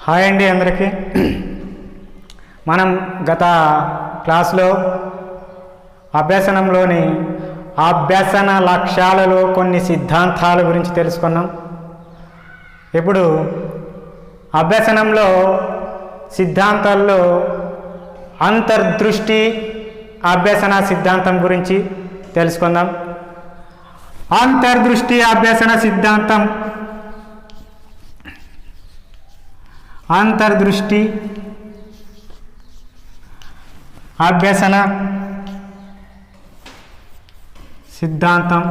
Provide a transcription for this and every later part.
Hi అండి అందరికీ. మనం గత క్లాస్లో అభ్యసనంలోని అభ్యసన లక్ష్యాలలో కొన్ని సిద్ధాంతాల గురించి తెలుసుకున్నాం. ఇప్పుడు అభ్యసనంలో సిద్ధాంతాల్లో అంతర్దృష్టి అభ్యసన సిద్ధాంతం గురించి తెలుసుకుందాం. అంతర్దృష్టి అభ్యసన సిద్ధాంతం అంతర్దృష్టి అభ్యసన సిద్ధాంతం.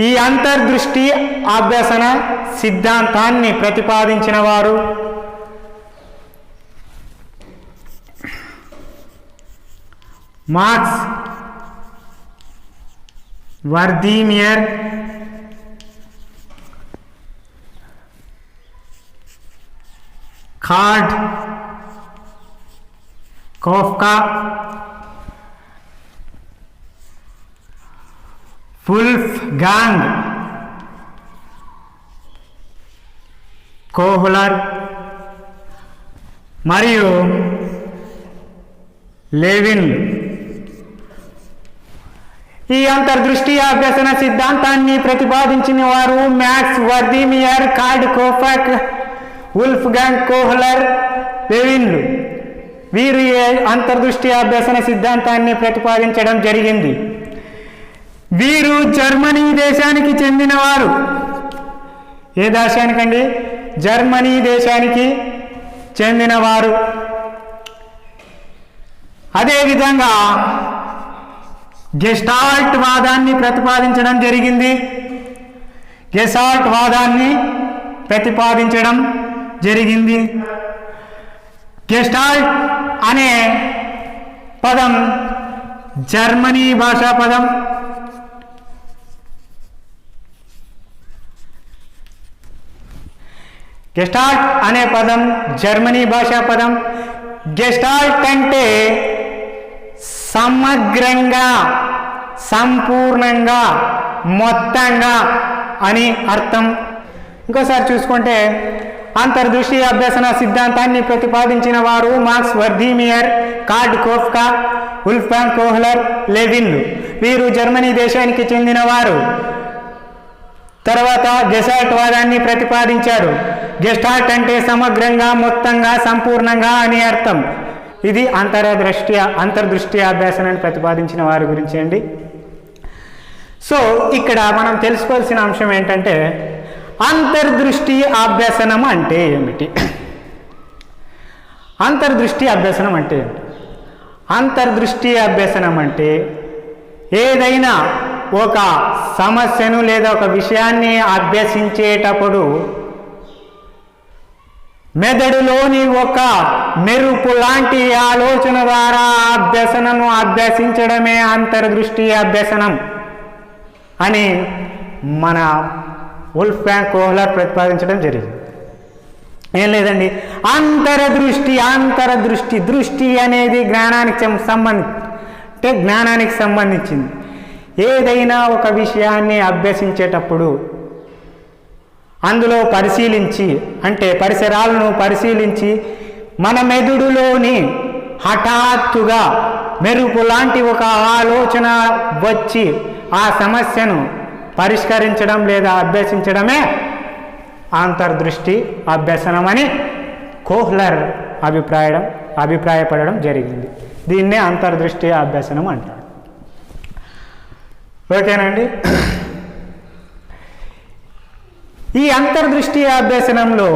ఈ అంతర్దృష్టి అభ్యసన సిద్ధాంతాన్ని ప్రతిపాదించిన వారు మార్క్స్, వర్దీమియర్, కార్డ్, కోఫ్కా, వుల్ఫ్గాంగ్, కోహ్లర్ మరియు లెవిన్. ఈ అంతర్దృష్టి అభ్యసన సిద్ధాంతాన్ని ప్రతిపాదించిన వారు మార్క్స్, వర్దీమియర్, కార్డ్, కోఫ్కా, వుల్ఫ్గాంగ్, కోహ్లర్, లెవిన్లు. వీరు ఈ అంతర్దృష్టి అభ్యసన సిద్ధాంతాన్ని ప్రతిపాదించడం జరిగింది. వీరు జర్మనీ దేశానికి చెందినవారు. ఏ దేశానికండి? జర్మనీ దేశానికి చెందినవారు. అదేవిధంగా గెస్టాల్ట్ వాదాన్ని ప్రతిపాదించడం జరిగింది. గెస్టాల్ట్ వాదాన్ని ప్రతిపాదించడం జరిగింది. గెస్టాల్ట్ అనే పదం జర్మనీ భాషా పదం. గెస్టాల్ట్ అనే పదం జర్మనీ భాషా పదం. గెస్టాల్ట్ అంటే సమగ్రంగా, సంపూర్ణంగా, మొత్తంగా అని అర్థం. ఇంకోసారి చూసుకుంటే అంతర్దృష్టి అభ్యసన సిద్ధాంతాన్ని ప్రతిపాదించిన వారు మార్క్స్, వర్దీమియర్, కార్డ్, కోఫ్కా, వుల్ఫ్గాంగ్, కోహ్లర్, లెవిన్లు. వీరు జర్మనీ దేశానికి చెందినవారు. తర్వాత గెస్టాల్ట్ వాదాన్ని ప్రతిపాదించారు. గెస్టాల్ట్ అంటే సమగ్రంగా, మొత్తంగా, సంపూర్ణంగా అని అర్థం. ఇది అంతర్దృష్టి అభ్యసనాన్ని ప్రతిపాదించిన వారి గురించి అండి. సో ఇక్కడ మనం తెలుసుకోవాల్సిన అంశం ఏంటంటే అంతర్దృష్టి అభ్యసనం అంటే ఏమిటి? అంతర్దృష్టి అభ్యసనం అంటే ఏమిటి? అంతర్దృష్టి అభ్యసనం అంటే ఏదైనా ఒక సమస్యను లేదా ఒక విషయాన్ని అభ్యసించేటప్పుడు మెదడులోని ఒక మెరుపు లాంటి ఆలోచన ద్వారా అభ్యసనను అభ్యసించడమే అంతర్దృష్టి అభ్యసనం అని మన వుల్ఫ్గాంగ్, కోహ్లర్ ప్రతిపాదించడం జరిగింది. ఏం లేదండి, అంతర్దృష్టి దృష్టి అనేది జ్ఞానానికి సంబంధించింది. ఏదైనా ఒక విషయాన్ని అభ్యసించేటప్పుడు అందులో పరిశీలించి, అంటే పరిసరాలను పరిశీలించి మన మెదడులోని హఠాత్తుగా మెరుపు లాంటి ఒక ఆలోచన వచ్చి ఆ సమస్యను పరిష్కరించడం లేదా అభ్యసించడమే అంతర్దృష్టి అభ్యసనమని కోహ్లర్ అభిప్రాయపడడం జరిగింది. దీన్నే అంతర్దృష్టి అభ్యసనం అంటారు. ఓకేనండి. ఈ అంతర్దృష్టి అభ్యసనంలో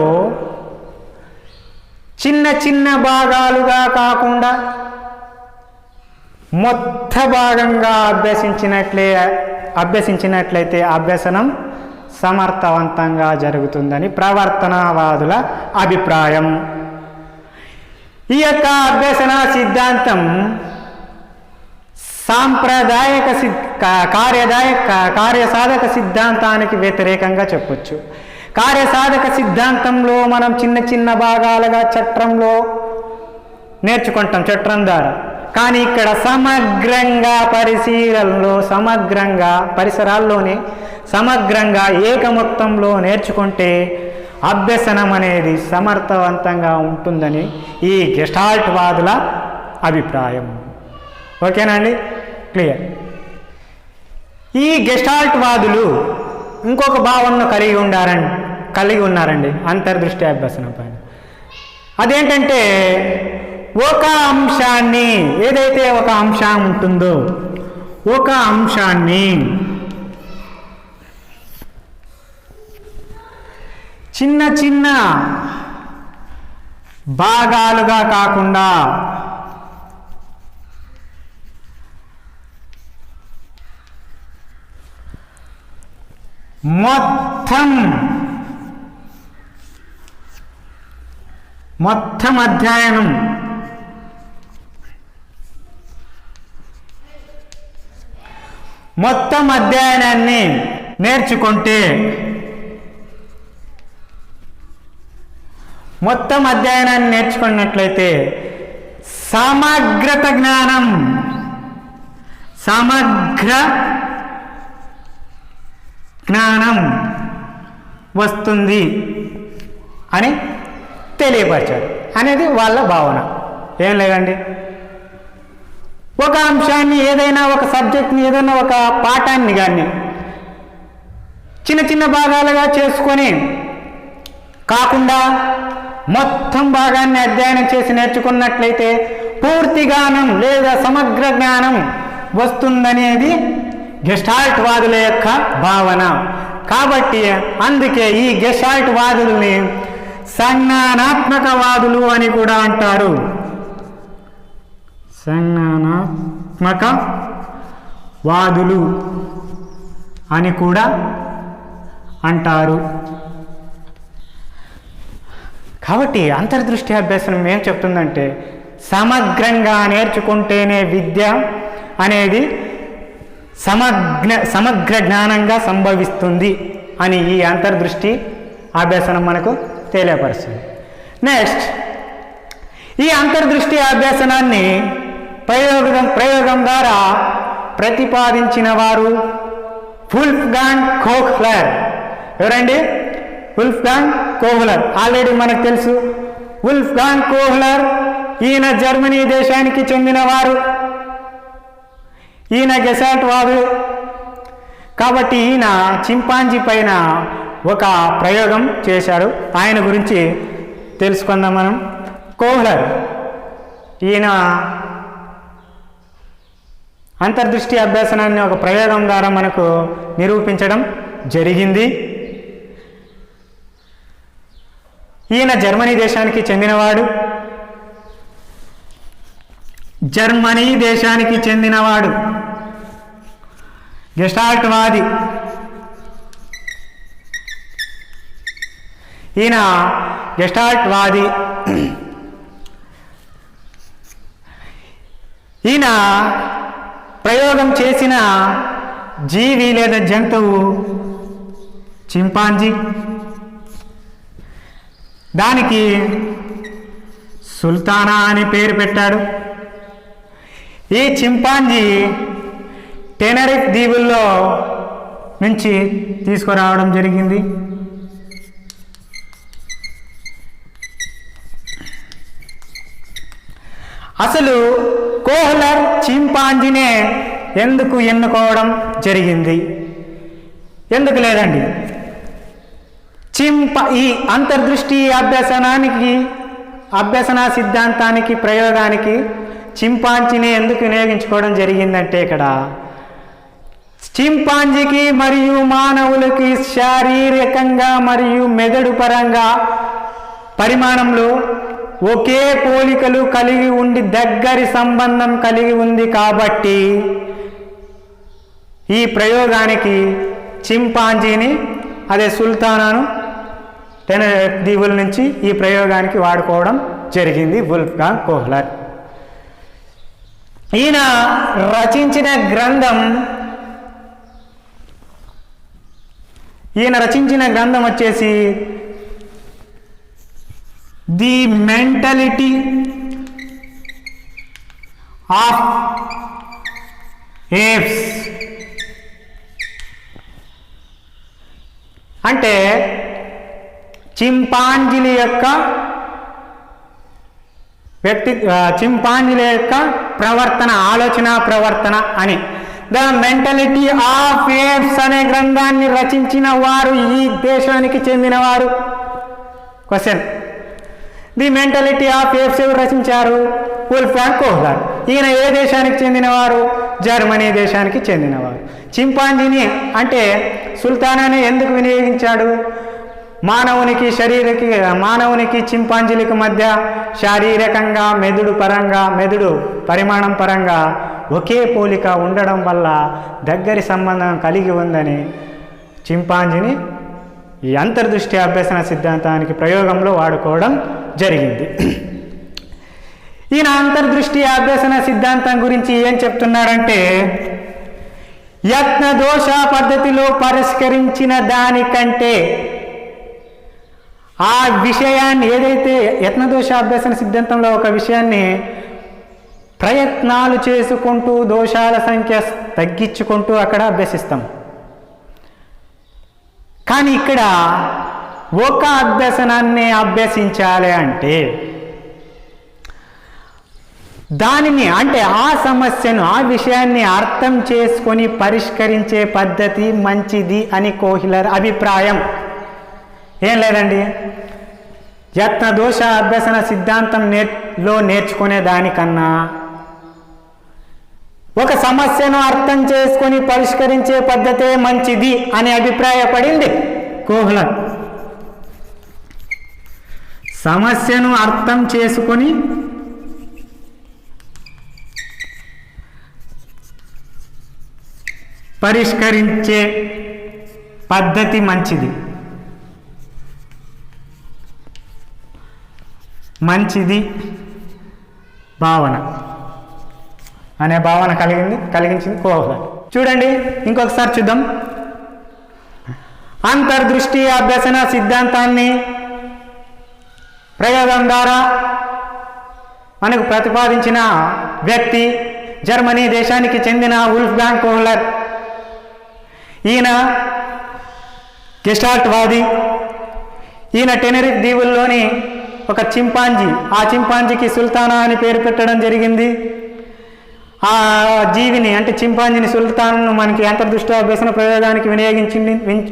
చిన్న చిన్న భాగాలుగా కాకుండా మొత్త భాగంగా అభ్యసించినట్లయితే అభ్యసనం సమర్థవంతంగా జరుగుతుందని ప్రవర్తనవాదుల అభిప్రాయం. ఈ యొక్క అభ్యసన సిద్ధాంతం సాంప్రదాయక కార్యసాధక సిద్ధాంతానికి వ్యతిరేకంగా చెప్పొచ్చు. కార్యసాధక సిద్ధాంతంలో మనం చిన్న చిన్న భాగాలుగా చట్రంలో నేర్చుకుంటాం, చట్రం ద్వారా. కానీ ఇక్కడ సమగ్రంగా పరిశీలనలో, సమగ్రంగా పరిసరాల్లోనే సమగ్రంగా ఏకమొత్తంలో నేర్చుకుంటే అభ్యసనం అనేది సమర్థవంతంగా ఉంటుందని ఈ గెస్టాల్ట్ వాదుల అభిప్రాయం. ఓకేనా అండి? క్లియర్. ఈ గెస్టాల్ట్ వాదులు ఇంకొక భావనను కలిగి ఉన్నారండి అంతర్దృష్టి అభ్యసనం పైన. అదేంటంటే, ఒక అంశాన్ని, ఏదైతే ఒక అంశం ఉంటుందో ఒక అంశాన్ని చిన్న చిన్న భాగాలుగా కాకుండా మొత్తం అధ్యయనం అధ్యయనాన్ని నేర్చుకుంటే, మొత్తం అధ్యయనాన్ని నేర్చుకున్నట్లయితే సమగ్ర జ్ఞానం వస్తుంది అని తెలియపరిచారు అనేది వాళ్ళ భావన. ఏం లేదండి, ఒక అంశాన్ని, ఏదైనా ఒక సబ్జెక్ట్ని, ఏదైనా ఒక పాఠాన్ని కానీ చిన్న చిన్న భాగాలుగా చేసుకొని కాకుండా మొత్తం భాగాన్ని అధ్యయనం చేసి నేర్చుకున్నట్లయితే పూర్తి జ్ఞానం లేదా సమగ్ర జ్ఞానం వస్తుందనేది గెస్టాల్ట్ వాదుల యొక్క భావన. కాబట్టి అందుకే ఈ గెస్టాల్ట్ వాదుల్ని సంజ్ఞానాత్మక వాదులు అని కూడా అంటారు. సంజ్ఞానాత్మక వాదులు అని కూడా అంటారు. కాబట్టి అంతర్దృష్టి అభ్యసనం ఏం చెప్తుందంటే, సమగ్రంగా నేర్చుకుంటేనే విద్య అనేది సమగ్ర జ్ఞానంగా సంభవిస్తుంది అని ఈ అంతర్దృష్టి అభ్యసనం మనకు తెలియపరుస్తుంది. నెక్స్ట్, ఈ అంతర్దృష్టి అభ్యసనాన్ని ప్రయోగం ద్వారా ప్రతిపాదించిన వారు వుల్ఫ్గాంగ్ కోహ్లర్. ఎవరండి? వుల్ఫ్గాంగ్ కోహ్లర్. ఆల్రెడీ మనకు తెలుసు వుల్ఫ్గాంగ్ కోహ్లర్. ఈయన జర్మనీ దేశానికి చెందినవారు. ఈయన గెస్టాల్ట్ వాదు. కాబట్టి ఈయన చింపాంజీ పైన ఒక ప్రయోగం చేశారు. ఆయన గురించి తెలుసుకుందాం మనం. కోహ్లర్ ఈయన అంతర్దృష్టి అభ్యసనాన్ని ఒక ప్రయోగం ద్వారా మనకు నిరూపించడం జరిగింది. ఈయన జర్మనీ దేశానికి చెందినవాడు గెస్టాల్ట్ వాది. ఈయన గెస్టాల్ట్ వాది. ఈయన ప్రయోగం చేసిన జీవి లేదా జంతువు చింపాంజీ. దానికి సుల్తానా అని పేరు పెట్టాడు. ఈ చింపాంజీ టెనరిఫ్ దీవుల్లో నుంచి తీసుకురావడం జరిగింది. అసలు కోహ్లర్ చింపాంజీనే ఎందుకు ఎన్నుకోవడం జరిగింది? ఎందుకు లేదండి, ఈ అంతర్దృష్టి అభ్యసన సిద్ధాంతానికి, ప్రయోగానికి చింపాంజీని ఎందుకు వినియోగించుకోవడం జరిగిందంటే, ఇక్కడ చింపాంజీకి మరియు మానవులకి శారీరకంగా మరియు మెదడు పరంగా పరిమాణంలో ఒకే పోలికలు కలిగి ఉండి దగ్గరి సంబంధం కలిగి ఉంది. కాబట్టి ఈ ప్రయోగానికి చింపాంజీని, అదే సుల్తానాను టెనరిఫ్ దీవుల నుంచి ఈ ప్రయోగానికి వాడుకోవడం జరిగింది వుల్ఫ్గాంగ్ కోహ్లర్. ఈయన రచించిన గ్రంథం వచ్చేసి ది మెంటాలిటీ ఆఫ్ ఏప్స్ అంటే చింపాంజీల యొక్క ప్రవర్తన, ఆలోచన ప్రవర్తన అని. ద మెంటాలిటీ ఆఫ్ ఏప్స్ అనే గ్రంథాన్ని రచించిన వారు ఈ దేశానికి చెందినవారు. Question, the mentality of apes ఎవరు రచించారు? వుల్ఫ్గాంగ్ కోహ్లర్. ఈయన ఏ దేశానికి చెందినవారు? జర్మనీ దేశానికి చెందినవారు. చింపాంజీని అంటే సుల్తానాని ఎందుకు వినియోగించాడు? మానవునికి చింపాంజీలకు మధ్య శారీరకంగా, మెదడు పరిమాణం పరంగా ఒకే పోలిక ఉండడం వల్ల దగ్గరి సంబంధం కలిగి ఉందని చింపాంజీని ఈ అంతర్దృష్టి అభ్యసన సిద్ధాంతానికి ప్రయోగంలో వాడుకోవడం జరిగింది. ఈయన అంతర్దృష్టి అభ్యసన సిద్ధాంతం గురించి ఏం చెప్తున్నాడంటే, యత్న దోష పద్ధతిలో పరిష్కరించిన దానికంటే ఆ విషయాన్ని ఏదైతే యత్నదోష అభ్యసన సిద్ధాంతంలో ఒక విషయాన్ని ప్రయత్నాలు చేసుకుంటూ దోషాల సంఖ్య తగ్గించుకుంటూ అక్కడ అభ్యసిస్తాం. కానీ ఇక్కడ ఒక అభ్యసనాన్ని అభ్యసించాలి అంటే దానిని అంటే ఆ సమస్యను, ఆ విషయాన్ని అర్థం చేసుకొని పరిష్కరించే పద్ధతి మంచిది అని కోహ్లర్ అభిప్రాయం. ఏం లేదండి, యత్న దోష అభ్యసన సిద్ధాంతం నేర్చుకునే దానికన్నా ఒక సమస్యను అర్థం చేసుకొని పరిష్కరించే పద్ధతే మంచిది అని అభిప్రాయపడింది కోహ్లర్. సమస్యను అర్థం చేసుకొని పరిష్కరించే పద్ధతి మంచిది భావన అనే భావన కలిగించింది కోహ్లర్. చూడండి, ఇంకొకసారి చూద్దాం. అంతర్దృష్టి అభ్యసన సిద్ధాంతాన్ని ప్రయోగం ద్వారా మనకు ప్రతిపాదించిన వ్యక్తి జర్మనీ దేశానికి చెందిన వుల్ఫ్గాంగ్ కోహ్లర్. ఈయన గెస్టాల్ట్ వాది. ఈయన టెనరిఫ్ దీవుల్లోని ఒక చింపాంజీ, ఆ చింపాంజీకి సుల్తానా అని పేరు పెట్టడం జరిగింది. ఆ జీవిని అంటే చింపాంజీని, సుల్తాన్ను మనకి అంతర్దృష్టి అభ్యసన ప్రయోగానికి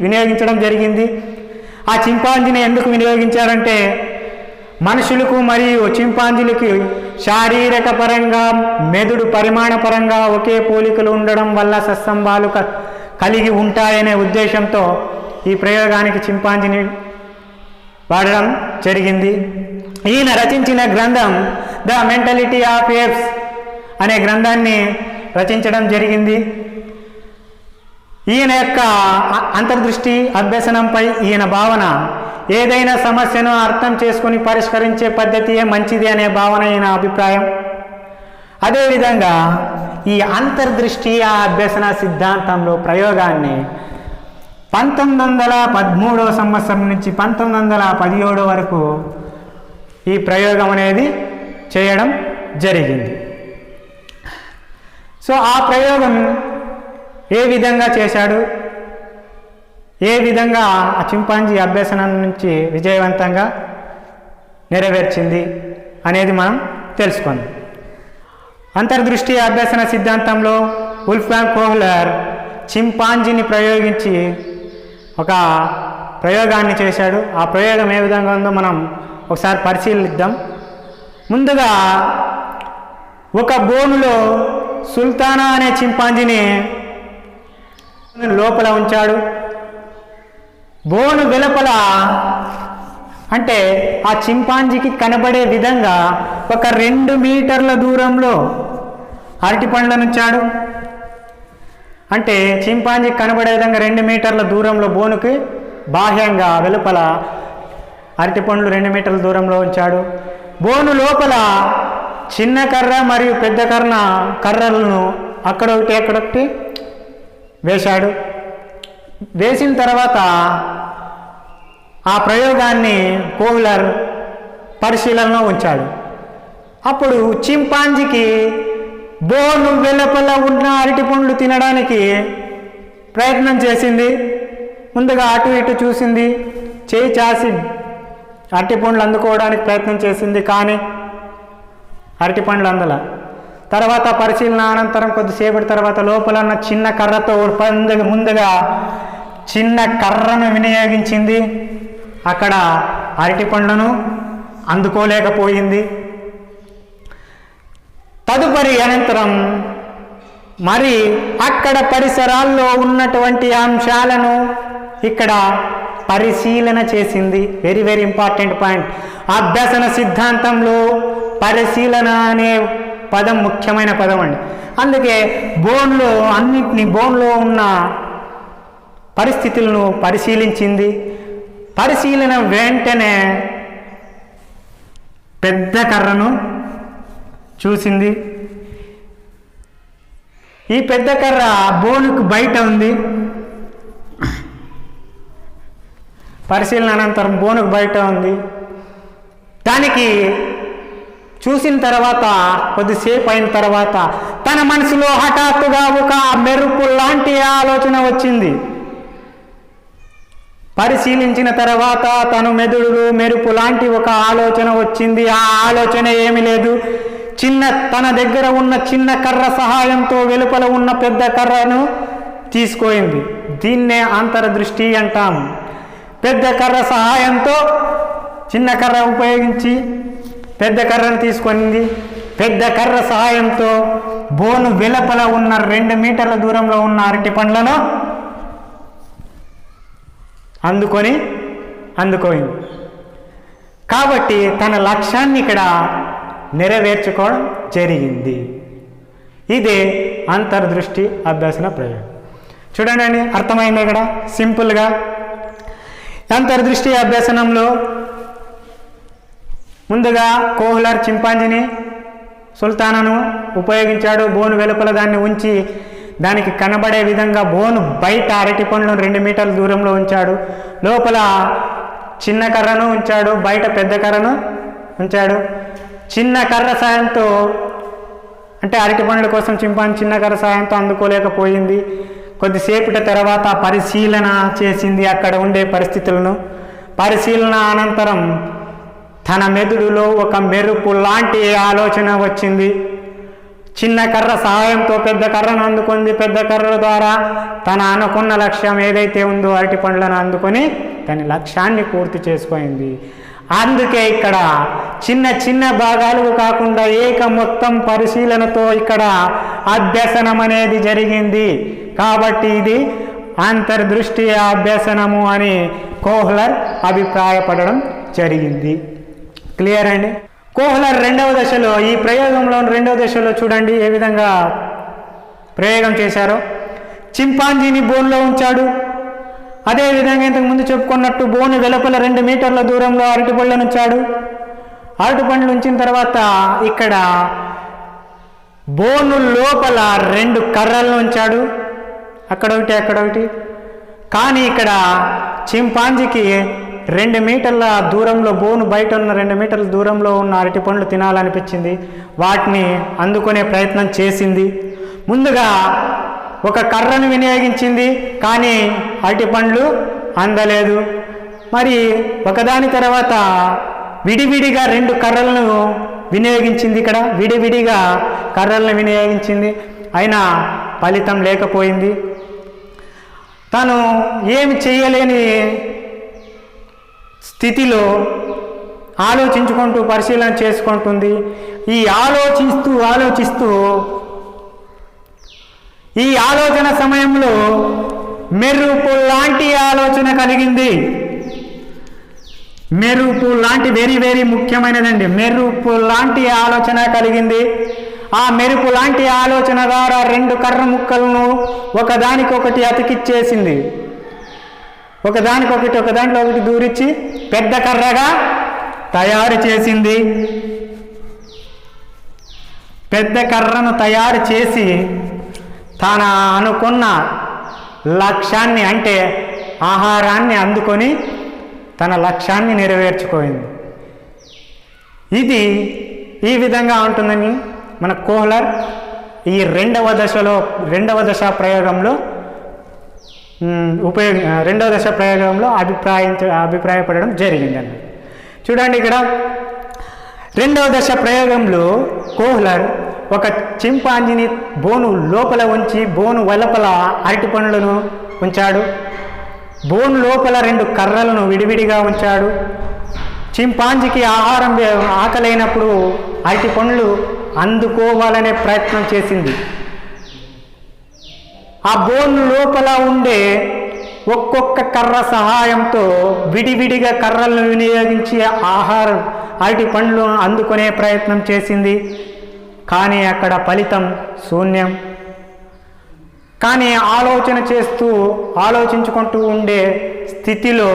వినియోగించడం జరిగింది. ఆ చింపాంజీని ఎందుకు వినియోగించారంటే మనుషులకు మరియు చింపాంజీలకి శారీరక పరంగా, మెదడు పరిమాణ పరంగా ఒకే పోలికలు ఉండడం వల్ల సత్సంబాలు కలిగి ఉంటాయనే ఉద్దేశంతో ఈ ప్రయోగానికి చింపాంజీని వాడడం జరిగింది. ఈయన రచించిన గ్రంథం ద మెంటాలిటీ ఆఫ్ ఏప్స్ అనే గ్రంథాన్ని రచించడం జరిగింది. ఈయన యొక్క అంతర్దృష్టి అభ్యసనంపై ఈయన భావన ఏదైనా సమస్యను అర్థం చేసుకొని పరిష్కరించే పద్ధతియే మంచిది అనే భావన ఈయన అభిప్రాయం. అదేవిధంగా ఈ అంతర్దృష్టి అభ్యసన సిద్ధాంతంలో ప్రయోగాన్ని 1913 సంవత్సరం నుంచి 1917 వరకు ఈ ప్రయోగం అనేది చేయడం జరిగింది. సో ఆ ప్రయోగం ఏ విధంగా చేశాడు, ఏ విధంగా ఆ చింపాంజీ అభ్యసనం నుంచి విజయవంతంగా నెరవేర్చింది అనేది మనం తెలుసుకుందాం. అంతర్దృష్టి అభ్యసన సిద్ధాంతంలో వుల్ఫ్గాంగ్ కోహ్లర్ చింపాంజీని ప్రయోగించి ఒక ప్రయోగాన్ని చేశాడు. ఆ ప్రయోగం ఏ విధంగా ఉందో మనం ఒకసారి పరిశీలిద్దాం. ముందుగా ఒక బోనులో సుల్తానా అనే చింపాంజీని లోపల ఉంచాడు. బోను వెలుపల అంటే ఆ చింపాంజీకి కనబడే విధంగా ఒక 2 మీటర్ల దూరంలో అరటి పండ్లను ఉంచాడు. అంటే చింపాంజీకి కనబడే విధంగా 2 మీటర్ల దూరంలో బోనుకి బాహ్యంగా వెలుపల అరటి పండ్లు 2 మీటర్ల దూరంలో ఉంచాడు. బోను లోపల చిన్న కర్ర మరియు పెద్ద కర్రలను అక్కడొకటి వేశాడు. వేసిన తర్వాత ఆ ప్రయోగాన్ని కోహ్లర్ పరిశీలనలో ఉంచాడు. అప్పుడు చింపాంజీకి బోను వెలుపల ఉన్న అరటి పండ్లు తినడానికి ప్రయత్నం చేసింది. ముందుగా అటు ఇటు చూసింది, చేయి చాసి అరటి పండ్లు అందుకోవడానికి ప్రయత్నం చేసింది, కానీ అరటి పండ్లు అందల. తర్వాత పరిశీలన అనంతరం కొద్దిసేపటి తర్వాత లోపల ఉన్న చిన్న కర్రతో ముందుగా చిన్న కర్రను వినియోగించింది. అక్కడ అరటి పండ్లను అందుకోలేకపోయింది. తదుపరి అనంతరం మరి అక్కడ పరిసరాల్లో ఉన్నటువంటి అంశాలను ఇక్కడ పరిశీలన చేసింది. Very very important point. అభ్యసన సిద్ధాంతంలో పరిశీలన అనే పదం ముఖ్యమైన పదం అండి. అందుకే బోన్లో ఉన్న పరిస్థితులను పరిశీలించింది. పరిశీలన వెంటనే పెద్ద కర్రను చూసింది. ఈ పెద్ద కర్ర బోనుకు బయట ఉంది. పరిశీలన అనంతరం బోనుకు బయట ఉంది. దానికి చూసిన తర్వాత కొద్దిసేపు అయిన తర్వాత తన మనసులో హఠాత్తుగా ఒక మెరుపు లాంటి ఆలోచన వచ్చింది. పరిశీలించిన తర్వాత తన మెదడులో మెరుపు లాంటి ఒక ఆలోచన వచ్చింది. ఆ ఆలోచన ఏమీ లేదు, తన దగ్గర ఉన్న చిన్న కర్ర సహాయంతో వెలుపల ఉన్న పెద్ద కర్రను తీసుకోయింది. దీన్నే అంతర్దృష్టి అంటాం. పెద్ద కర్ర సహాయంతో చిన్న కర్ర ఉపయోగించి పెద్ద కర్రను తీసుకొనింది. పెద్ద కర్ర సహాయంతో బోను వెలుపల ఉన్న 2 మీటర్ల దూరంలో ఉన్న అరటి పండ్లను అందుకోయింది. కాబట్టి తన లక్ష్యాన్ని ఇక్కడ నెరవేర్చుకోవడం జరిగింది. ఇదే అంతర్దృష్టి అభ్యసన ప్రయోగం. చూడండి, అర్థమైంది ఇక్కడ సింపుల్గా. అంతర్దృష్టి అభ్యసనంలో ముందుగా కోహ్లర్ చింపాంజీని సుల్తానాను ఉపయోగించాడు. బోను వెలుపల దాన్ని ఉంచి దానికి కనబడే విధంగా బోను బయట అరటి పండ్లను 2 మీటర్ల దూరంలో ఉంచాడు. లోపల చిన్న కర్రను ఉంచాడు, బయట పెద్ద కర్రను ఉంచాడు. చిన్న కర్ర సాయంతో అంటే అరటి పండ్ల కోసం చింపాంజీ చిన్న కర్ర సాయంతో అందుకోలేకపోయింది. కొద్దిసేపటి తర్వాత పరిశీలన చేసింది అక్కడ ఉండే పరిస్థితులను. పరిశీలన అనంతరం తన మెదడులో ఒక మెరుపు లాంటి ఆలోచన వచ్చింది. చిన్న కర్ర సహాయంతో పెద్ద కర్రను అందుకుంది. పెద్ద కర్ర ద్వారా తన అనుకున్న లక్ష్యం ఏదైతే ఉందో అరటి పండ్లను అందుకొని తన లక్ష్యాన్ని పూర్తి చేసుకుంది. అందుకే ఇక్కడ చిన్న చిన్న భాగాలు కాకుండా మొత్తం పరిశీలనతో ఇక్కడ అభ్యసనం అనేది జరిగింది. కాబట్టి ఇది అంతర్దృష్టి అభ్యసనము అని కోహ్లర్ అభిప్రాయపడడం జరిగింది. క్లియర్ అండి. కోహ్లర్ ఈ ప్రయోగంలో రెండవ దశలో చూడండి ఏ విధంగా ప్రయోగం చేశారో. చింపాంజీని బోన్లో ఉంచాడు. అదేవిధంగా ఇంతకుముందు చెప్పుకున్నట్టు బోను వెలుపల 2 మీటర్ల దూరంలో అరటి పళ్ళను ఉంచాడు. అరటి పండ్లు ఉంచిన తర్వాత ఇక్కడ బోను లోపల 2 కర్రలను ఉంచాడు, అక్కడొకటి అక్కడొకటి. కానీ ఇక్కడ చింపాంజీకి 2 మీటర్ల దూరంలో బోను బయట ఉన్న 2 మీటర్ల దూరంలో ఉన్న అరటి పండ్లు తినాలనిపించింది. వాటిని అందుకునే ప్రయత్నం చేసింది. ముందుగా ఒక కర్రను వినియోగించింది, కానీ అరటి పండ్లు అందలేదు. మరి ఒకదాని తర్వాత విడివిడిగా 2 కర్రలను వినియోగించింది. ఇక్కడ విడివిడిగా కర్రలను వినియోగించింది, అయినా ఫలితం లేకపోయింది. తను ఏమి చేయలేని స్థితిలో ఆలోచించుకుంటూ పరిశీలన చేసుకుంటుంది. ఈ ఆలోచిస్తూ ఈ ఆలోచన సమయంలో మెరుపు లాంటి ఆలోచన కలిగింది. మెరుపు లాంటి వెరీ వెరీ ముఖ్యమైనదండి. మెరుపు లాంటి ఆలోచన కలిగింది. ఆ మెరుపు లాంటి ఆలోచన ద్వారా 2 కర్ర ముక్కలను ఒకదానికొకటి అతికిచ్చేసింది. ఒకదాంట్లో ఒకటి దూరించి పెద్ద కర్రగా తయారు చేసింది. పెద్ద కర్రను తయారు చేసి తన అనుకున్న లక్ష్యాన్ని అంటే ఆహారాన్ని అందుకొని తన లక్ష్యాన్ని నెరవేర్చుకోయింది. ఇది ఈ విధంగా ఉంటుందని మన కోహ్లర్ ఈ రెండవ దశ ప్రయోగంలో అభిప్రాయపడడం జరిగిందండి. చూడండి, ఇక్కడ రెండవ దశ ప్రయోగంలో కోహ్లర్ ఒక చింపాంజీని బోను లోపల ఉంచి బోను వెలుపల అరటి పండ్లను ఉంచాడు. బోను లోపల 2 కర్రలను విడివిడిగా ఉంచాడు. చింపాంజీకి ఆకలైనప్పుడు అరటి పండ్లు అందుకోవాలనే ప్రయత్నం చేసింది. ఆ బోను లోపల ఉండే ఒక్కొక్క కర్ర సహాయంతో విడివిడిగా కర్రలను వినియోగించి అరటి పండ్లు అందుకునే ప్రయత్నం చేసింది. కానీ అక్కడ ఫలితం శూన్యం. కానీ ఆలోచించుకుంటూ ఉండే స్థితిలో,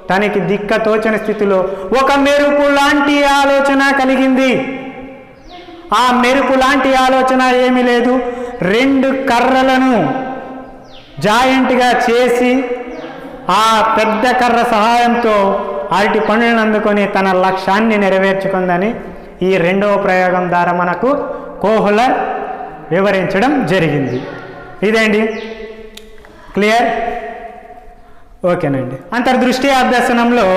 తనకి దిక్కతోచని స్థితిలో ఒక మెరుపు లాంటి ఆలోచన కలిగింది. ఆ మెరుపు లాంటి ఆలోచన ఏమీ లేదు, 2 కర్రలను జాయింట్గా చేసి ఆ పెద్ద కర్ర సహాయంతో అరటి పండ్లను అందుకొని తన లక్ష్యాన్ని నెరవేర్చుకుందని ఈ రెండవ ప్రయోగం ద్వారా మనకు కోహ్లర్ వివరించడం జరిగింది. ఇదేంటి, క్లియర్? ఓకేనండి. అంతర్దృష్టి అభ్యసనంలో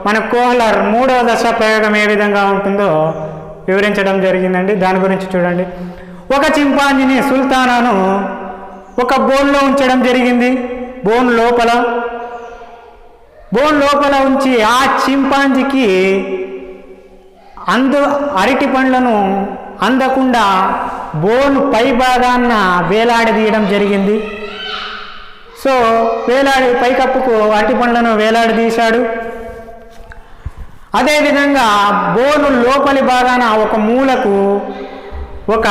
మన కోహ్లర్ 3వ దశ ప్రయోగం ఏ విధంగా ఉంటుందో వివరించడం జరిగిందండి. దాని గురించి చూడండి. ఒక చింపాంజీని సుల్తానాను ఒక బోన్లో ఉంచడం జరిగింది. బోన్ లోపల ఉంచి ఆ చింపాంజీకి అరటి పండ్లను అందకుండా బోన్ పై భాగాన్న వేలాడదీయడం జరిగింది. సో పైకప్పుకు అరటి పండ్లను వేలాడదీశాడు. అదేవిధంగా బోను లోపలి భాగాన ఒక మూలకు ఒక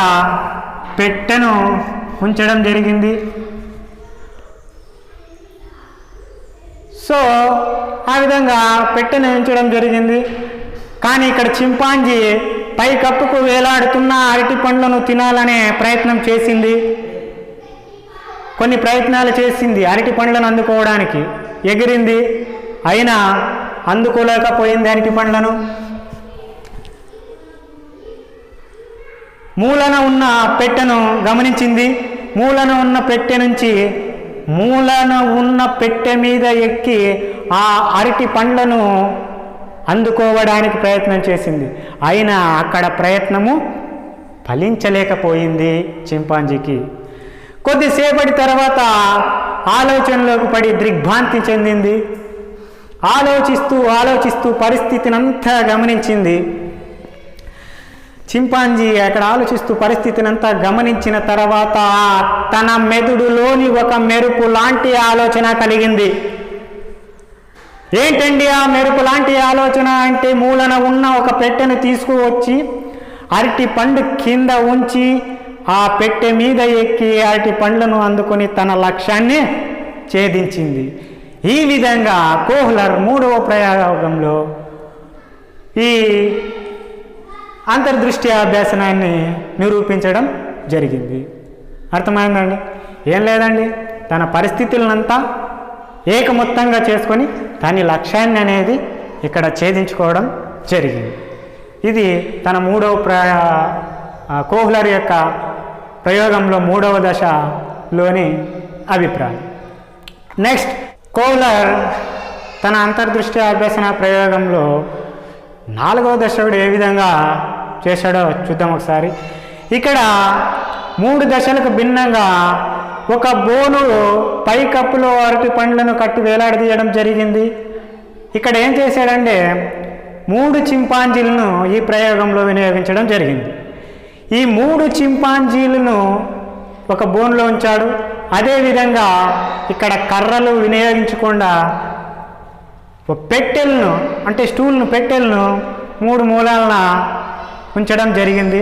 పెట్టెను ఉంచడం జరిగింది. సో ఆ విధంగా పెట్టెను ఉంచడం జరిగింది. కానీ ఇక్కడ చింపాంజీ పైకప్పుకు వేలాడుతున్న అరటి పండ్లను తినాలనే ప్రయత్నం చేసింది. కొన్ని ప్రయత్నాలు చేసింది అరటి పండ్లను అందుకోవడానికి, ఎగిరింది, అయినా అందుకోలేకపోయింది అరటి పండ్లను. మూలన ఉన్న పెట్టెను గమనించింది. మూలన ఉన్న పెట్టె నుంచి మూలన ఉన్న పెట్టె మీద ఎక్కి ఆ అరటి పండ్లను అందుకోవడానికి ప్రయత్నం చేసింది. అయినా అక్కడ ప్రయత్నము ఫలించలేకపోయింది చింపాంజీకి. కొద్దిసేపటి తర్వాత ఆలోచనలోకి పడి దిగ్భ్రాంతి చెందింది. ఆలోచిస్తూ పరిస్థితిని అంతా గమనించింది. చింపాంజీ అక్కడ ఆలోచిస్తూ పరిస్థితిని అంతా గమనించిన తర్వాత తన మెదడులోని ఒక మెరుపు లాంటి ఆలోచన కలిగింది. ఏంటండి ఆ మెరుపు లాంటి ఆలోచన అంటే, మూలన ఉన్న ఒక పెట్టెను తీసుకువచ్చి అరటి పండు కింద ఉంచి ఆ పెట్టె మీద ఎక్కి అరటి పండ్లను అందుకొని తన లక్ష్యాన్ని ఛేదించింది. ఈ విధంగా కోహ్లర్ 3వ ప్రయోగంలో ఈ అంతర్దృష్టి అభ్యాసనాన్ని నిరూపించడం జరిగింది. అర్థమైందండి? ఏం లేదండి, తన పరిస్థితులనంతా ఏకమొత్తంగా చేసుకొని తన లక్ష్యాన్ని అనేది ఇక్కడ ఛేదించుకోవడం జరిగింది. ఇది తన కోహ్లర్ యొక్క ప్రయోగంలో 3వ దశలోని అభిప్రాయం. నెక్స్ట్, కోహ్లర్ తన అంతర్దృష్టి అభ్యసన ప్రయోగంలో 4వ దశలో ఏ విధంగా చేశాడో చూద్దాం ఒకసారి. ఇక్కడ 3 దశలకు భిన్నంగా ఒక బోనులో పైకప్పులో అరటి పండ్లను కట్టి వేలాడదీయడం జరిగింది. ఇక్కడ ఏం చేశాడంటే 3 చింపాంజీలను ఈ ప్రయోగంలో వినియోగించడం జరిగింది. ఈ 3 చింపాంజీలను ఒక బోన్లో ఉంచాడు. అదేవిధంగా ఇక్కడ కర్రలు వినియోగించకుండా పెట్టెలను అంటే పెట్టెలను 3 మూలాలన ఉంచడం జరిగింది.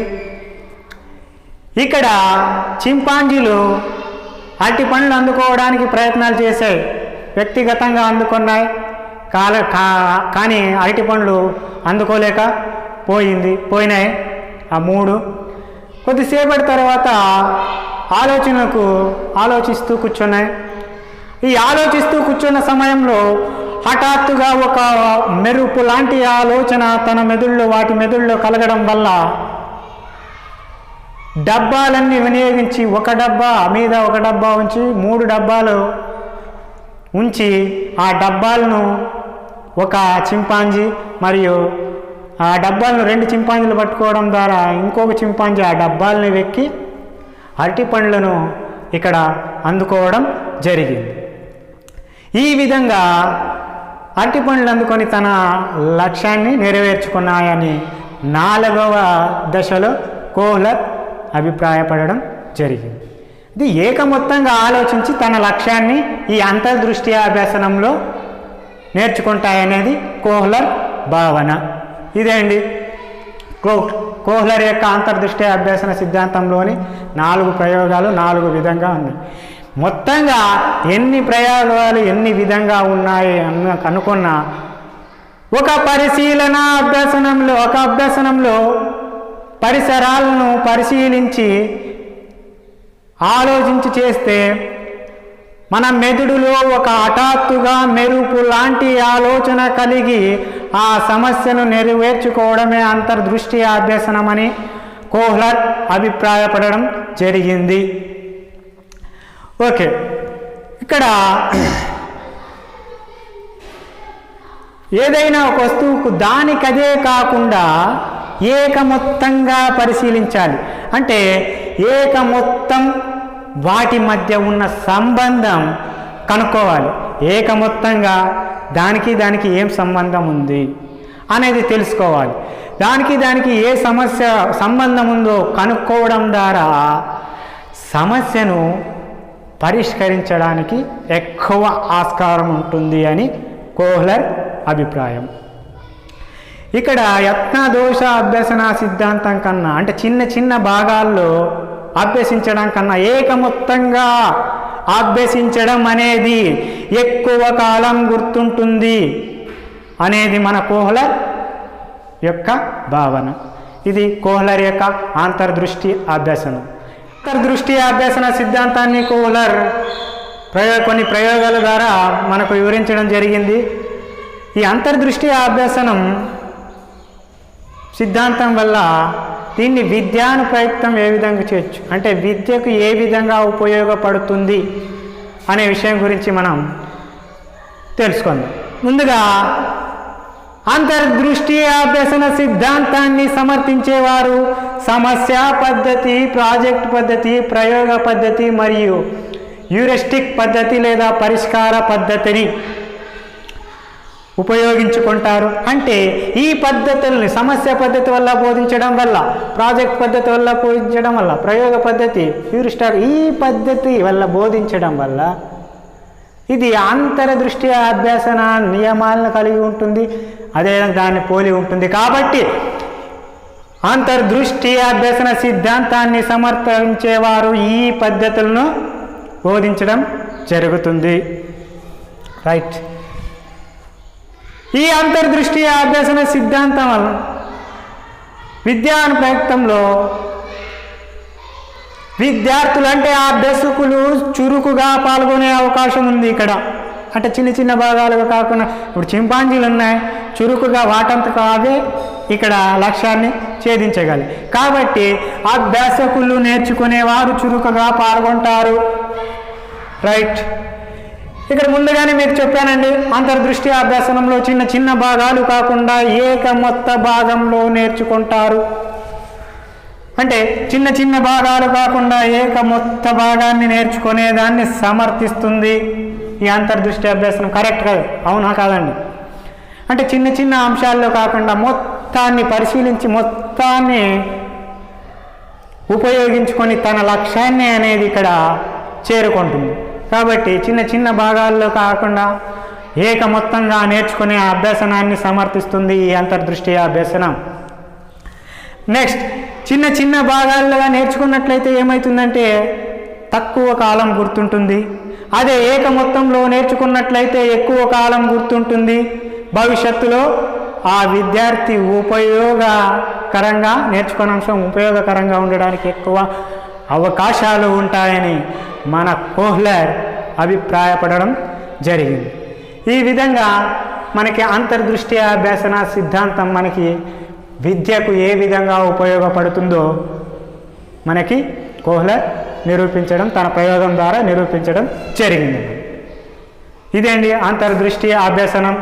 ఇక్కడ చింపాంజీలు అరటి పండ్లు అందుకోవడానికి ప్రయత్నాలు చేశాయి, వ్యక్తిగతంగా అందుకున్నాయి. కానీ అరటి పండ్లు పోయినాయి ఆ 3. కొద్దిసేపటి తర్వాత ఆలోచిస్తూ కూర్చున్నాయి. ఈ ఆలోచిస్తూ కూర్చున్న సమయంలో హఠాత్తుగా ఒక మెరుపు లాంటి ఆలోచన వాటి మెదుళ్ళలో కలగడం వల్ల డబ్బాలన్నీ వినియోగించి ఒక డబ్బా మీద ఒక డబ్బా ఉంచి 3 డబ్బాలు ఉంచి ఆ డబ్బాలను ఒక చింపాంజీ మరియు ఆ డబ్బాలను 2 చింపాంజీలు పట్టుకోవడం ద్వారా ఇంకొక చింపాంజీ ఆ డబ్బాలని వెక్కి అరటి పండ్లను ఇక్కడ అందుకోవడం జరిగింది. ఈ విధంగా అరటి పండ్లు అందుకొని తన లక్ష్యాన్ని నెరవేర్చుకున్నాయని 4వ దశలో కోహ్లర్ అభిప్రాయపడడం జరిగింది. ఇది ఏకమొత్తంగా ఆలోచించి తన లక్ష్యాన్ని ఈ అంతర్దృష్టి అభ్యసనంలో నేర్చుకుంటాయనేది కోహ్లర్ భావన. ఇదే అండి కోహ్లర్ యొక్క అంతర్దృష్టి అభ్యసన సిద్ధాంతంలోని 4 ప్రయోగాలు 4 విధంగా ఉన్నాయి. మొత్తంగా ఎన్ని ప్రయోగాలు ఎన్ని విధంగా ఉన్నాయి అనుకున్న ఒక పరిశీలన అభ్యసనంలో పరిసరాలను పరిశీలించి ఆలోచించి చేస్తే మన మెదడులో ఒక హఠాత్తుగా మెరుపు లాంటి ఆలోచన కలిగి ఆ సమస్యను నెరవేర్చుకోవడమే అంతర్దృష్టి అభ్యసనమని కోహ్లర్ అభిప్రాయపడడం జరిగింది. ఓకే, ఇక్కడ ఏదైనా ఒక వస్తువుకు దానికదే కాకుండా ఏకమొత్తంగా పరిశీలించాలి. అంటే ఏకమొత్తం వాటి మధ్య ఉన్న సంబంధం కనుక్కోవాలి. ఏకమొత్తంగా దానికి ఏం సంబంధం ఉంది అనేది తెలుసుకోవాలి. దానికి ఏ సమస్య సంబంధం ఉందో కనుక్కోవడం ద్వారా సమస్యను పరిష్కరించడానికి ఎక్కువ ఆస్కారం ఉంటుంది అని కోహ్లర్ అభిప్రాయం. ఇక్కడ యత్నదోష అభ్యసన సిద్ధాంతం కన్నా అంటే చిన్న భాగాల్లో అభ్యసించడం కన్నా ఏకమొత్తంగా అభ్యసించడం అనేది ఎక్కువ కాలం గుర్తుంటుంది అనేది మన కోహ్లర్ యొక్క భావన. ఇది కోహ్లర్ యొక్క అంతర్దృష్టి అభ్యసనం. అంతర్దృష్టి అభ్యసన సిద్ధాంతాన్ని కోహ్లర్ కొన్ని ప్రయోగాల ద్వారా మనకు వివరించడం జరిగింది. ఈ అంతర్దృష్టి అభ్యసనం సిద్ధాంతం వల్ల దీన్ని విద్యాను ప్రయుక్తం ఏ విధంగా చేయొచ్చు అంటే విద్యకు ఏ విధంగా ఉపయోగపడుతుంది అనే విషయం గురించి మనం తెలుసుకుందాం. ముందుగా అంతర్దృష్టి అభ్యసన సిద్ధాంతాన్ని సమర్థించేవారు సమస్య పద్ధతి, ప్రాజెక్ట్ పద్ధతి, ప్రయోగ పద్ధతి మరియు హ్యూరిస్టిక్ పద్ధతి లేదా పరిష్కార పద్ధతిని ఉపయోగించుకుంటారు. అంటే ఈ పద్ధతుల్ని సమస్య పద్ధతి వల్ల బోధించడం వల్ల, ప్రాజెక్ట్ పద్ధతి వల్ల బోధించడం వల్ల, ప్రయోగ పద్ధతి, హ్యూరిస్టిక్ ఈ పద్ధతి వల్ల బోధించడం వల్ల ఇది అంతర్దృష్టి అభ్యసన నియమాలను కలిగి ఉంటుంది, అదే దాన్ని పోలి ఉంటుంది. కాబట్టి అంతర్దృష్టి అభ్యసన సిద్ధాంతాన్ని సమర్థించేవారు ఈ పద్ధతులను బోధించడం జరుగుతుంది. రైట్. ఈ అంతర్దృష్టి అభ్యసన సిద్ధాంతం విద్యాను ప్రయుక్తంలో విద్యార్థులు అంటే అభ్యాసకులు చురుకుగా పాల్గొనే అవకాశం ఉంది. ఇక్కడ అంటే చిన్న భాగాలుగా కాకుండా ఇప్పుడు చింపాంజీలు ఉన్నాయి, చురుకుగా వాటంతకు అవే ఇక్కడ లక్ష్యాన్ని ఛేదించగలి. కాబట్టి అభ్యాసకులు నేర్చుకునేవారు చురుకుగా పాల్గొంటారు. రైట్. ఇక్కడ ముందుగానే మీకు చెప్పానండి, అంతర్దృష్టి అభ్యసనంలో చిన్న భాగాలు కాకుండా మొత్త భాగంలో నేర్చుకుంటారు. అంటే చిన్న భాగాలు కాకుండా మొత్త భాగాన్ని నేర్చుకునేదాన్ని సమర్థిస్తుంది ఈ అంతర్దృష్టి అభ్యసనం. కరెక్ట్ కాదు, అవునా కాదండి? అంటే చిన్న అంశాల్లో కాకుండా మొత్తాన్ని పరిశీలించి మొత్తాన్ని ఉపయోగించుకొని తన లక్ష్యాన్ని అనేది ఇక్కడ చేరుకుంటుంది. కాబట్టి చిన్న భాగాల్లో కాకుండా మొత్తంగా నేర్చుకునే అభ్యసనాన్ని సమర్థిస్తుంది ఈ అంతర్దృష్టి అభ్యసనం. నెక్స్ట్, చిన్న భాగాలుగా నేర్చుకున్నట్లయితే ఏమవుతుందంటే తక్కువ కాలం గుర్తుంటుంది. అదే మొత్తంలో నేర్చుకున్నట్లయితే ఎక్కువ కాలం గుర్తుంటుంది. భవిష్యత్తులో ఆ విద్యార్థి ఉపయోగకరంగా నేర్చుకునే అంశం ఉపయోగకరంగా ఉండడానికి ఎక్కువ అవకాశాలు ఉంటాయని మన కోహ్లర్ అభిప్రాయపడడం జరిగింది. ఈ విధంగా మనకి అంతర్దృష్టి అభ్యసన సిద్ధాంతం మనకి విద్యకు ఏ విధంగా ఉపయోగపడుతుందో మనకి కోహ్లర్ నిరూపించడం, తన ప్రయోగం ద్వారా నిరూపించడం జరిగింది. ఇదేంటి అంతర్దృష్టి అభ్యసనం,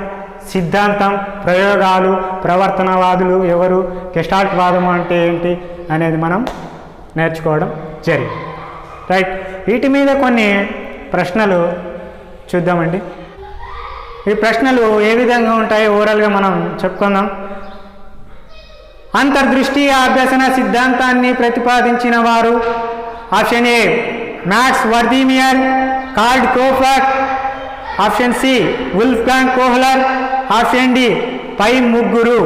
సిద్ధాంతం, ప్రయోగాలు, ప్రవర్తనవాదులు ఎవరు, గెస్టాల్ట్ వాదం అంటే ఏంటి అనేది మనం నేర్చుకోవడం జరిగింది. రైట్, వీటి మీద కొన్ని ప్రశ్నలు చూద్దామండి. ఈ ప్రశ్నలు ఏ విధంగా ఉంటాయో ఓవరాల్గా మనం చెప్పుకుందాం. అంతర్దృష్టి అభ్యసన సిద్ధాంతాన్ని ప్రతిపాదించిన వారు option A Max Wertheimer, Karl Kohler, option C Wolfgang Kohler, option D పై ముగ్గురు.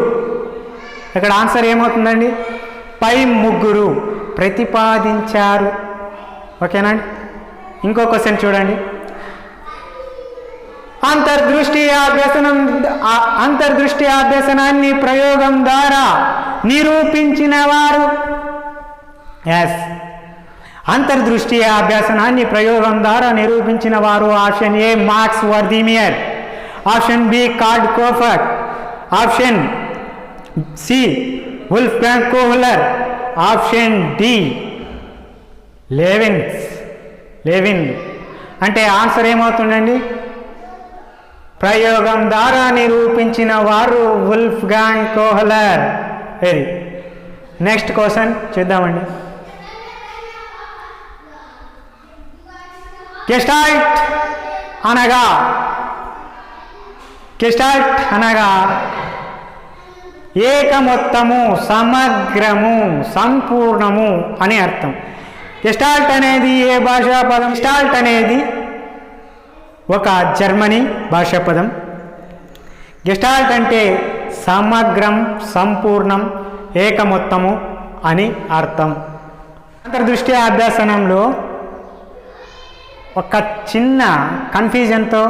ఇక్కడ ఆన్సర్ ఏమవుతుందండి? పై ముగ్గురు ప్రతిపాదించారు. ఓకేనండి. ఇంకో క్వశ్చన్ చూడండి. అంతర్దృష్టి అభ్యసనాన్ని ప్రయోగం ద్వారా నిరూపించిన వారు. ఎస్, అంతర్దృష్టి అభ్యసనాన్ని ప్రయోగం ద్వారా నిరూపించిన వారు option A Max Wertheimer, option B Karl Kohler, option C Wolfgang Kohler, option D Lewin. అంటే ఆన్సర్ ఏమవుతుందండి? ప్రయోగం ద్వారా నిరూపించిన వారు Wolfgang Kohler. Very next question చూద్దామండి. గెస్టాల్ట్ అనగా ఏకమొత్తము, సమగ్రము, సంపూర్ణము అని అర్థం. గెస్టాల్ట్ అనేది ఏ భాషా పదం? గెస్టాల్ట్ అనేది ఒక జర్మనీ భాషా పదం. గెస్టాల్ట్ అంటే సమగ్రం, సంపూర్ణం, ఏకమొత్తము అని అర్థం. అంతర్దృష్టి అభ్యసనంలో ఒక చిన్న కన్ఫ్యూజన్తో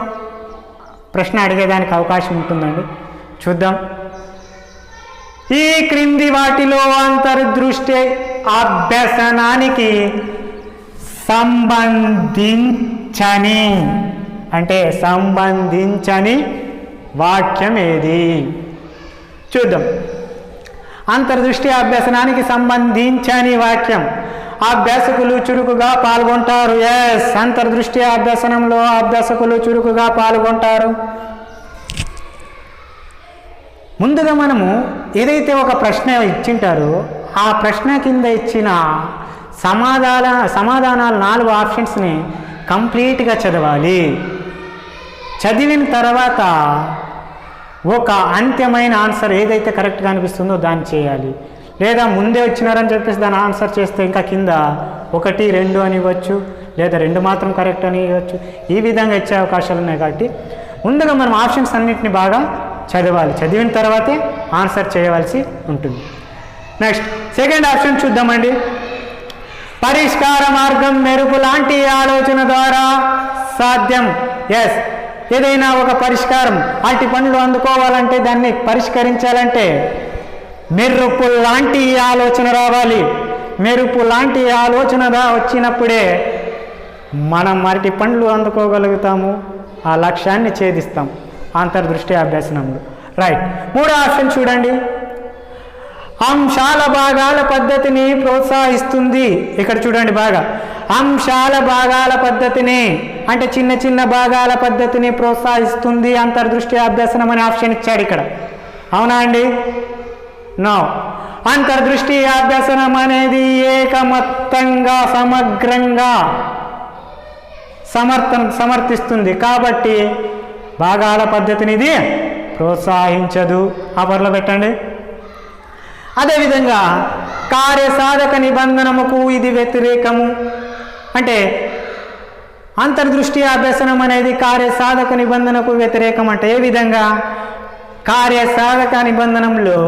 ప్రశ్న అడిగేదానికి అవకాశం ఉంటుందండి. చూద్దాం. ఈ క్రింది వాటిలో అంతర్దృష్టి అభ్యసనానికి సంబంధించని వాక్యం ఏది? చూద్దాం. అంతర్దృష్టి అభ్యసనానికి సంబంధించని వాక్యం. అభ్యాసకులు చురుకుగా పాల్గొంటారు. ఎస్, అంతర్దృష్టి అభ్యసనంలో అభ్యాసకులు చురుకుగా పాల్గొంటారు. ముందుగా మనము ఏదైతే ఒక ప్రశ్న ఇచ్చింటారో ఆ ప్రశ్న కింద ఇచ్చిన సమాధానాలు 4 ఆప్షన్స్ని కంప్లీట్గా చదవాలి. చదివిన తర్వాత ఒక అంత్యమైన ఆన్సర్ ఏదైతే కరెక్ట్గా అనిపిస్తుందో దాన్ని చేయాలి. లేదా ముందే వచ్చినారని చెప్పేసి దాని ఆన్సర్ చేస్తే ఇంకా కింద 1, 2 అని ఇవ్వచ్చు, లేదా 2 మాత్రం కరెక్ట్ అని ఇవ్వచ్చు. ఈ విధంగా ఇచ్చే అవకాశాలు ఉన్నాయి. కాబట్టి ముందుగా మనం ఆప్షన్స్ అన్నింటినీ బాగా చదవాలి. చదివిన తర్వాతే ఆన్సర్ చేయవలసి ఉంటుంది. నెక్స్ట్ సెకండ్ ఆప్షన్ చూద్దామండి. పరిష్కార మార్గం మెరుపు లాంటి ఆలోచన ద్వారా సాధ్యం. ఎస్, ఏదైనా ఒక పరిష్కారం, అట్టి పనులు అందుకోవాలంటే, దాన్ని పరిష్కరించాలంటే మెరుపు లాంటి ఆలోచన రావాలి. మెరుపు లాంటి ఆలోచన వచ్చినప్పుడే మనం అరటి పండ్లు అందుకోగలుగుతాము, ఆ లక్ష్యాన్ని ఛేదిస్తాం అంతర్దృష్టి అభ్యసనంలో. రైట్, 3వ ఆప్షన్ చూడండి. అంశాల భాగాల పద్ధతిని ప్రోత్సహిస్తుంది. ఇక్కడ చూడండి బాగా, అంశాల భాగాల పద్ధతిని అంటే చిన్న చిన్న భాగాల పద్ధతిని ప్రోత్సహిస్తుంది అంతర్దృష్టి అభ్యసనం అనే ఆప్షన్ ఇచ్చాడు ఇక్కడ. అవునా అండి? నో. అంతర్దృష్టి అభ్యసనం అనేది ఏకమత్తంగా, సమగ్రంగా సమర్థిస్తుంది. కాబట్టి భాగాల పద్ధతిని ఇది ప్రోత్సహించదు. ఆపర్లో పెట్టండి. అదేవిధంగా కార్యసాధక నిబంధనముకు ఇది వ్యతిరేకము. అంటే అంతర్దృష్టి అభ్యసనం అనేది కార్యసాధక నిబంధనకు వ్యతిరేకం. అంటే ఏ విధంగా? కార్యసాధక నిబంధనంలో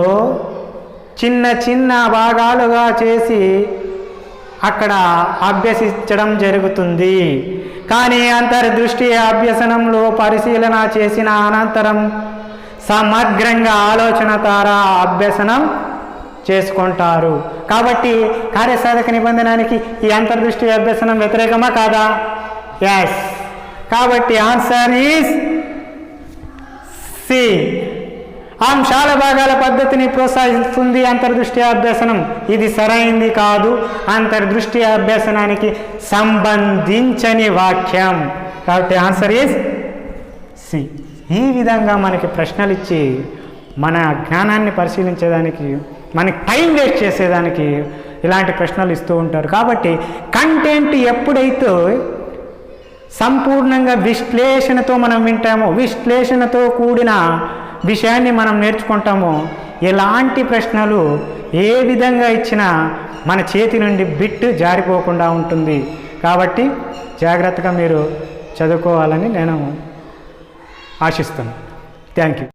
చిన్న చిన్న భాగాలుగా చేసి అక్కడ అభ్యసించడం జరుగుతుంది. కానీ అంతర్దృష్టి అభ్యసనంలో పరిశీలన చేసిన అనంతరం సమగ్రంగా ఆలోచన ద్వారా అభ్యసనం చేసుకుంటారు. కాబట్టి కార్యసాధక నిబంధనానికి ఈ అంతర్దృష్టి అభ్యసనం వ్యతిరేకమా కాదా? ఎస్. కాబట్టి ఆన్సర్ ఈజ్ సి. అంశాల భాగాల పద్ధతిని ప్రోత్సహిస్తుంది అంతర్దృష్టి అభ్యసనం. ఇది సరైంది కాదు, అంతర్దృష్టి అభ్యసనానికి సంబంధించని వాక్యం. కాబట్టి ఆన్సర్ ఈజ్ సి. ఈ విధంగా మనకి ప్రశ్నలు ఇచ్చి మన జ్ఞానాన్ని పరిశీలించేదానికి, మనకి టైం వేస్ట్ చేసేదానికి ఇలాంటి ప్రశ్నలు ఇస్తూ ఉంటారు. కాబట్టి కంటెంట్ ఎప్పుడైతే సంపూర్ణంగా విశ్లేషణతో మనం వింటామో, విశ్లేషణతో కూడిన విషయాన్ని మనం నేర్చుకుంటామో, ఎలాంటి ప్రశ్నలు ఏ విధంగా ఇచ్చినా మన చేతి నుండి బిట్టు జారిపోకుండా ఉంటుంది. కాబట్టి జాగ్రత్తగా మీరు చదువుకోవాలని నేను ఆశిస్తున్నాను. Thank you.